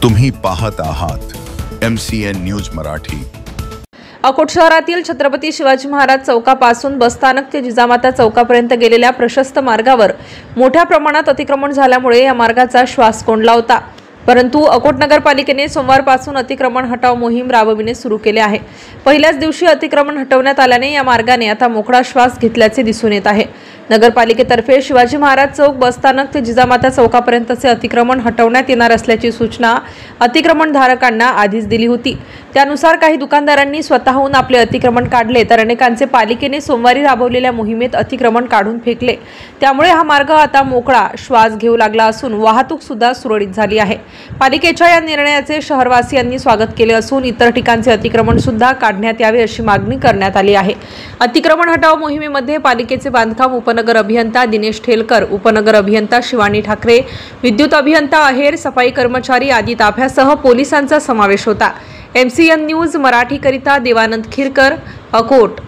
तुम्ही पाहत आहात MCN न्यूज मराठी। अकोट शहरातील छत्रपती शिवाजी महाराज चौकापासून बसस्थानक ते जिजामाता चौकापर्यंत गेलेल्या प्रशस्त मार्गावर मोठ्या प्रमाणात अतिक्रमण झाल्यामुळे या मार्गाचा श्वास कोंडला होता। परंतु अकोट नगरपालिकेने सोमवारपासून अतिक्रमण हटाव मोहीम राबविणे सुरू केले आहे। पहिल्याच दिवशी अतिक्रमण हटवण्यात आल्याने या मार्गाने आता मोकळा श्वास घेतल्याचे दिसून येत आहे। नगरपालिकेतर्फे शिवाजी महाराज चौक बसस्थानक ते जिजामाता चौकापर्यंतचे अतिक्रमण हटवण्यात येणार असल्याची सूचना अतिक्रमणधारकांना आधीच दिली होती। त्यानुसार काही दुकानदारांनी स्वतःहून आपले अतिक्रमण काढले, तर अनेकांचे पालिकेने सोमवारी राबवलेल्या मोहिमेत अतिक्रमण काढून फेकले। त्यामुळे हा मार्ग आता मोकळा श्वास घेऊ लागला असून वाहतूक सुद्धा सुरळीत झाली आहे। पालिकेच्या या निर्णयाचे शहरवासियांनी स्वागत केले असून इतर ठिकाणचे अतिक्रमण सुद्धा काढण्यात यावे अशी मागणी करण्यात आली आहे। अतिक्रमण हटाव मोहिमेमध्ये पालिकेचे बांधकाम उपनगर अभियंता दिनेश ठेलकर, उपनगर अभियंता शिवानी ठाकरे, विद्युत अभियंता आहेर, सफाई कर्मचारी आदी ताफ्यासह पोलिसांचा समावेश होता। MCN न्यूज मराठी करिता देवानंद खिरकर, अकोट।